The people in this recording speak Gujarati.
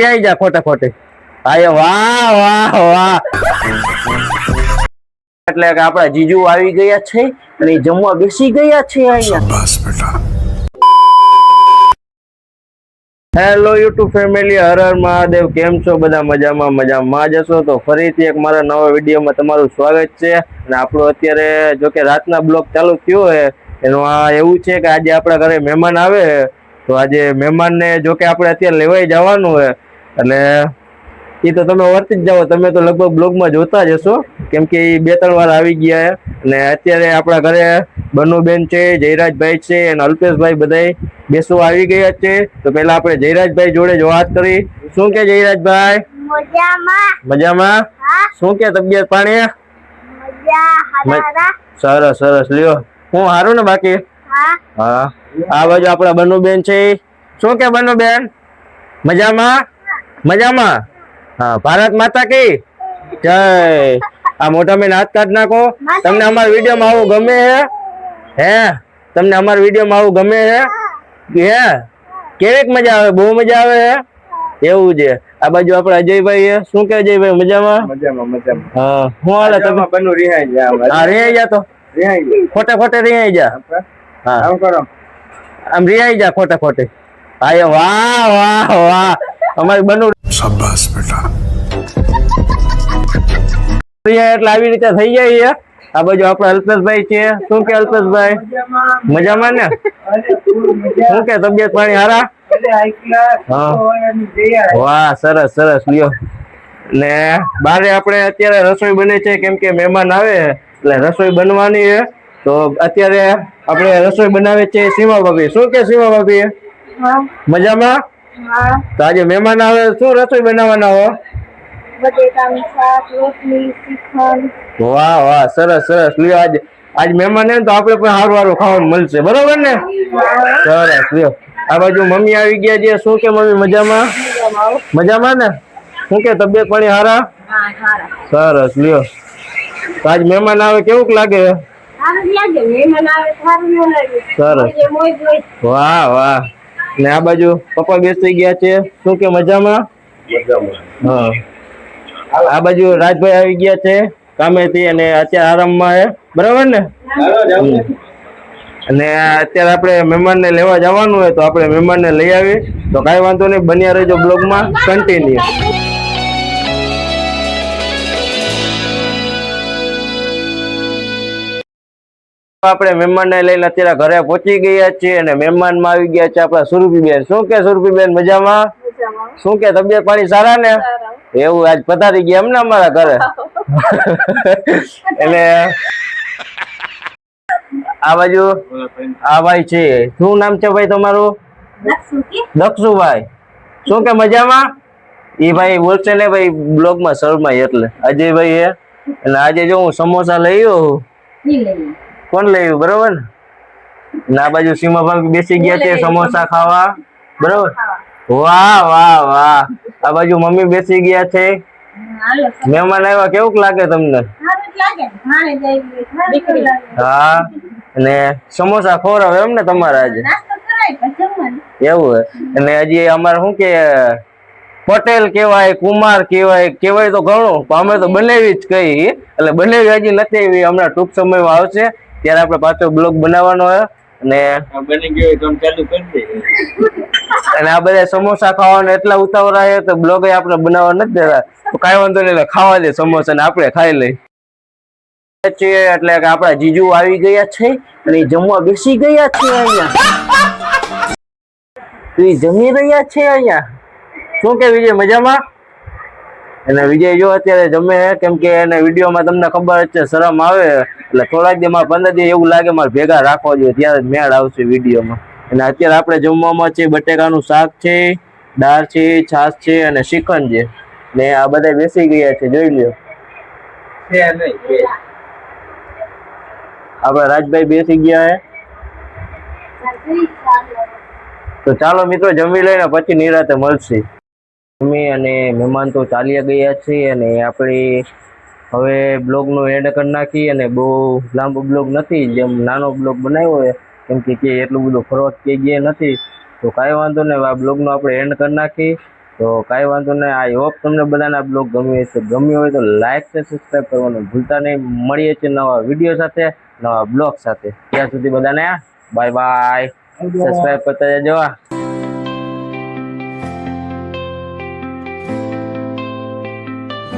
આવી જા ખોટા ખોટી. આયો વાહ વાહ વાહ. એટલે કે આપણા જીજુ આવી ગયા છે અને જમવા બેસી ગયા છે અહીંયા. બસ બેટા. Hello YouTube family, Har Har Mahadev. કેમ છો બધા? મજામાં જશો તો ફરીથી એક મારા નવા વિડીયોમાં તમારું સ્વાગત છે. અને આપણો અત્યારે જો કે રાતના બ્લોગ ચાલુ થયો છે એનું આ એવું છે કે આજે આપણા ઘરે મહેમાન આવે તો આજે મહેમાનને જો કે આપણે અત્યારે લેવાઈ જવાનું છે એટલે એ તો તમે વર્તી જ જાઓ. તમે તો લગભગ બ્લોગમાં જોતા જ હશો કેમ કે એ 2-3 વાર આવી ગયા છે. અને અત્યારે આપણા ઘરે બનુબેન છે, જયરાજભાઈ છે અને અલ્પેશભાઈ બધાય બેસવા આવી ગયા છે. તો પેલા આપણે જયરાજભાઈ જોડે જ વાત કરી. શું કે જયરાજભાઈ? મજામાં. શું કે તબિયત પાણી? સરસ સરસ. લ્યો હું હારું ને બાકી? હા. આ બાજુ આપણા બનુબેન છે. શું કે બનુબેન? મજામાં. હા. ભારત માતા કી જય. આ મોટા મેં હાથ કાઢ નાખો. તમને અમારા વિડીયોમાં આવું ગમે હે? તમને અમારા વિડીયોમાં આવું ગમે હે? કેવીક મજા આવે? બહુ મજા આવે હે? એવું છે. આ બાજુ આપણે અજયભાઈ છે. શું કે અજયભાઈ? મજામાં. હા. શું હાલે તમે? બનુ રિહાઈ જા. હા, રિહાઈ જા તો. ખોટે ખોટે રિહાઈ જા. હા, આમ કરો. આમ રિહાઈ જા ખોટે ખોટે. આયો વાહ વાહ વાહ. અમારી બનુ શાબાશ બેટા. એટલે આવી રીતે થઈ જાય. આ બાજુ આપણા અલ્પેશભાઈ છે. શું કે અલ્પેશભાઈ? મજામાં ને? શું કે તબિયત પાણી હારા? વાહ, સરસ સરસ. લ્યો ને બારે આપણે અત્યારે રસોઈ બને છે કેમ કે મહેમાન આવે એટલે રસોઈ બનવાની છે. તો અત્યારે આપણે રસોઈ બનાવે છે સીમા ભાભી. શું કે સીમા ભાભી? મજામાં. તો આજે મહેમાન આવે શું રસોઈ બનાવવાના હો? બટેટાનું શાક, રોટલી, શ્રીખંડ. વાહ વાહ, સરસ સરસ. લ્યો આજ મહેમાન ને તો આપણે પણ સારું સારું ખાવાનું મળશે. બરોબર ને? સરસ. લ્યો આ બાજુ મમ્મી આવી ગયા છે. શું કે મમ્મી? મજામાં ને? શું કે તબિયત પાણી હારા? સરસ. લ્યો આજ મહેમાન આવે કેવું લાગે? સરસ. વાહ વાહ. ને આ બાજુ પપ્પા બેસી ગયા છે. શું કે મજામાં? હા. આ બાજુ રાજભાઈ આવી ગયા છે કામેથી અને અત્યારે આરામમાં છે. બરાબર ને? અને અત્યારે આપણે મહેમાનને લેવા જવાનું હોય તો આપણે મહેમાનને લઈ આવી તો કાંઈ વાંધો નહીં. બન્યા રહેજો બ્લોગમાં કન્ટિન્યુ. આપણે મહેમાનને લઈને અત્યારે ઘરે પહોંચી ગયા છીએ અને મહેમાનમાં આવી ગયા છે આપણા સુરભીબેન. શું કે સુરભીબેન? મજામાં. શું કે તબિયત પાણી સારા ને? એવું આજ પધારી ગયા એમ ને અમારા ઘરે? એટલે આ બાજુ આ ભાઈ છે. શું નામ છે ભાઈ તમારું? દક્ષુભાઈ. શું કે મજામાં? એ ભાઈ બોલશે ને ભાઈ બ્લોગમાં શર્માય એટલે. અજયભાઈ હે અને આજે જો હું સમોસા લઈ આવ્યો. કોણ લઈ આવ્યું? બરોબર ને? આ બાજુ સીમા ભાભી બેસી ગયા છે સમોસા ખાવા. બરોબર. વાહ વાહ વાહ. આ બાજુ મમ્મી બેસી ગયા છે. મહેમાન આવ્યા કેવું લાગે તમને? હા. અને સમોસા ખવડાવે એમ ને તમારે આજે? એવું હે. અને હજી અમારે શું કે પટેલ કેવાય, કુમાર કેવાય તો ઘણું અમે તો બનાવી જ કઈ. એટલે બનાવી હજી નથી આવી. હમણાં ટૂંક સમયમાં આવશે ત્યારે આપણે પાછો બ્લોગ બનાવવાનો હોય અને બની ગયો તો ચાલુ કરી દે. અને આ બધા સમોસા ખાવાના એટલા ઉતાવળા છે તો બ્લોગ આપણે બનાવવા નથી દેતા. તો કાંઈ વાંધો નહીં, ખાવા દે સમોસા ને આપણે ખાઈ લઈ. એટલે કે આપણા જીજુ આવી ગયા છે અને જમવા બેસી ગયા છે અહીંયા. જમી રહ્યા છે અહીંયા. શું કે વિજય? મજામાં. અને વિજય જો અત્યારે જમે કેમ કે એને વિડીયોમાં તમને ખબર જ છે શરમ આવે એટલે થોડાક દી 15 દી એવું લાગે મારે ભેગા રાખવા જોઈએ ત્યારે મેળ આવશે વિડીયોમાં. અને અત્યારે આપણે જમવામાં છે બટેકાનું શાક છે, દાળ છે, છાશ છે અને શ્રીખંડ છે. ને આ બધા બેસી ગયા છે જોઈ લ્યો. આપડા રાજભાઈ બેસી ગયા હે. તો ચાલો મિત્રો જમી લઈને પછી નિરાતે મળશે. મમ્મી અને મહેમાન તો ચાલ્યા ગયા છે અને આપણે હવે બ્લોગનો એન્ડ કરી નાખી. અને બહુ લાંબો બ્લોગ નથી, જેમ નાનો બ્લોગ બનાવ્યો હોય કેમ કે એટલું બધું ફરવા કે ગયા નથી તો કાંઈ વાંધો નહીં. આ બ્લોગનો આપણે એન્ડ કરી નાખી તો કાંઈ વાંધો નહીં. આઈ હોપ તમને બધાના બ્લોગ ગમ્યો હોય તો લાઈક છે, સબસ્ક્રાઈબ કરવાનું ભૂલતા નહીં. મળીએ છીએ નવા વિડીયો સાથે, નવા બ્લોગ સાથે. ત્યાં સુધી બધાને બાય બાય. સબસ્ક્રાઈબ કરતા જજો.